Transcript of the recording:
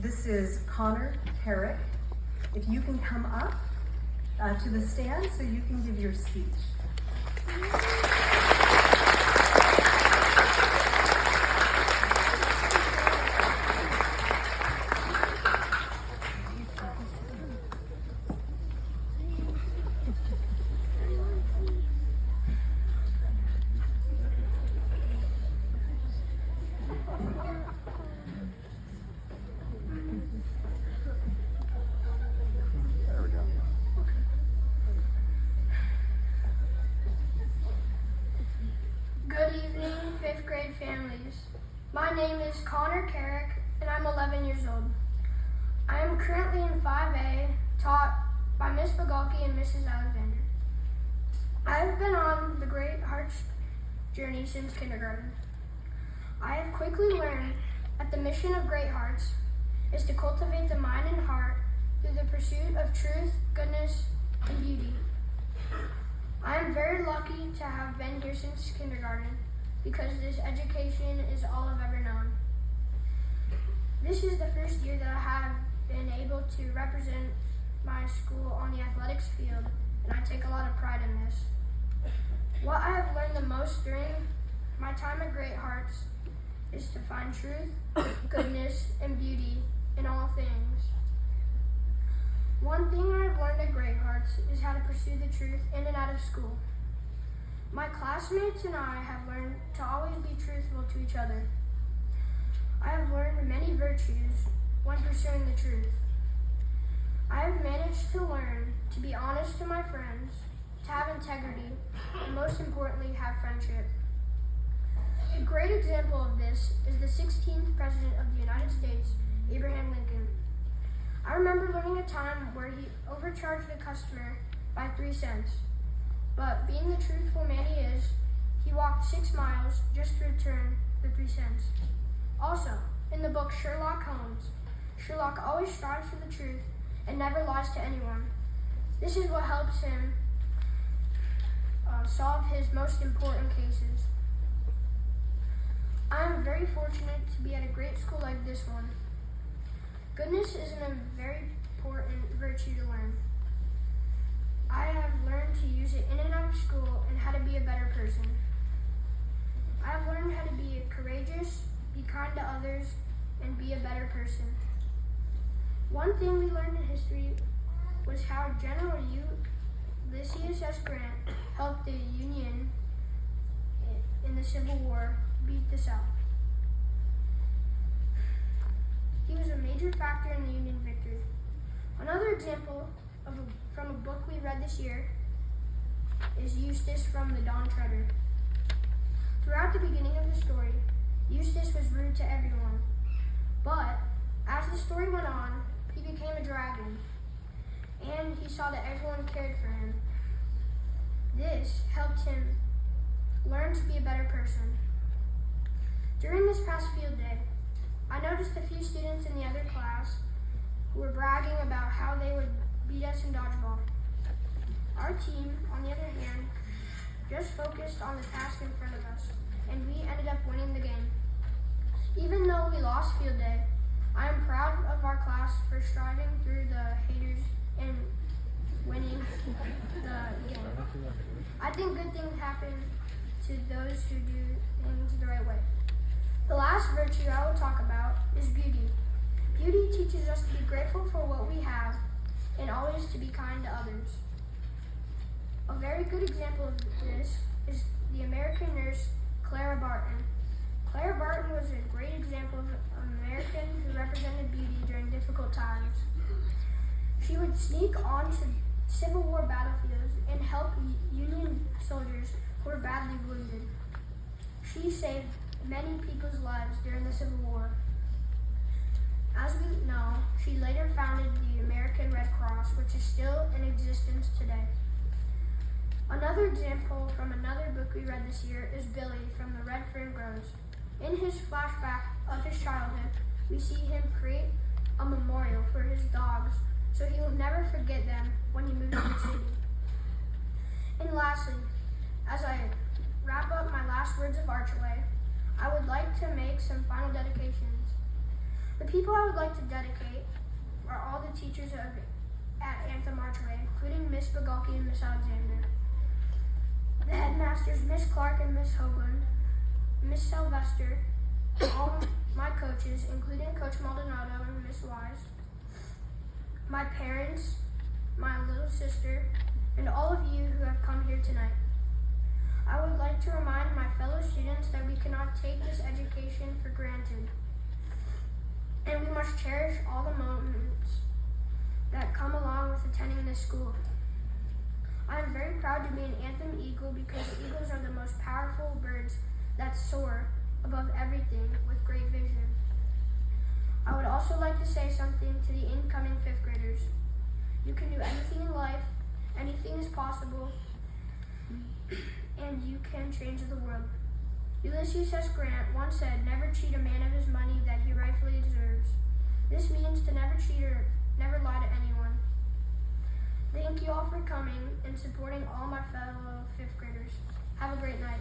This is Connor Carrick. If you can come up to the stand so you can give your speech. Good evening, 5th grade families. My name is Connor Carrick, and I'm 11 years old. I am currently in 5A, taught by Miss Bagalki and Mrs. Alexander. I have been on the Great Hearts journey since kindergarten. I have quickly learned that the mission of Great Hearts is to cultivate the mind and heart through the pursuit of truth, goodness, and beauty. I am very lucky to have been here since kindergarten because this education is all I've ever known. This is the first year that I have been able to represent my school on the athletics field, and I take a lot of pride in this. What I have learned the most during my time at Great Hearts is to find truth, goodness, and beauty in all things. One thing I've learned at Great Hearts is how to pursue the truth in and out of school. My classmates and I have learned to always be truthful to each other. I have learned many virtues when pursuing the truth. I have managed to learn to be honest to my friends, to have integrity, and most importantly, have friendship. A great example of this is the 16th President of the United States, Abraham Lincoln. I remember learning a time where he overcharged a customer by 3 cents. But being the truthful man he is, he walked 6 miles just to return the 3 cents. Also, in the book Sherlock Holmes, Sherlock always strives for the truth and never lies to anyone. This is what helps him solve his most important cases. I am very fortunate to be at a great school like this one. Goodness is a very important virtue to learn. I have learned to use it in and out of school and how to be a better person. I have learned how to be courageous, be kind to others, and be a better person. One thing we learned in history was how General Ulysses S. Grant helped the Union in the Civil War beat the South. He was a major factor in the Union victory. Another example from a book we read this year is Eustace from the Dawn Treader. Throughout the beginning of the story, Eustace was rude to everyone. But as the story went on, he became a dragon, and he saw that everyone cared for him. This helped him learn to be a better person. During this past field day, I noticed a few students in the other class who were bragging about how they would beat us in dodgeball. Our team, on the other hand, just focused on the task in front of us, and we ended up winning the game. Even though we lost field day, I am proud of our class for striving through the haters and winning the game. I think good things happen to those who do things the right way. The last virtue I will talk about is beauty. Beauty teaches us to be grateful for what we have and always to be kind to others. A very good example of this is the American nurse Clara Barton. Clara Barton was a great example of an American who represented beauty during difficult times. She would sneak onto Civil War battlefields and help Union soldiers who were badly wounded. She saved many people's lives during the Civil War. As we know, she later founded the American Red Cross, which is still in existence today. Another example from another book we read this year is Billy from The Red Fern Grows. In his flashback of his childhood, we see him create a memorial for his dogs so he will never forget them when he moves to the city. And lastly, as I wrap up my last words of Archway, I would like to make some final dedications. The people I would like to dedicate are all the teachers at Anthem Archway, including Miss Bagalki and Miss Alexander, the headmasters Miss Clark and Miss Hoagland, Miss Sylvester, all my coaches, including Coach Maldonado and Miss Wise, my parents, my little sister, and all of you who have come here tonight. I would like to remind my fellow students that we cannot take this education for granted, and we must cherish all the moments that come along with attending this school. I am very proud to be an Anthem Eagle because eagles are the most powerful birds that soar above everything with great vision. I would also like to say something to the incoming 5th graders. You can do anything in life, anything is possible, and you can change the world. Ulysses S. Grant once said, "Never cheat a man of his money that he rightfully deserves." This means to never cheat or never lie to anyone. Thank you all for coming and supporting all my fellow 5th graders. Have a great night.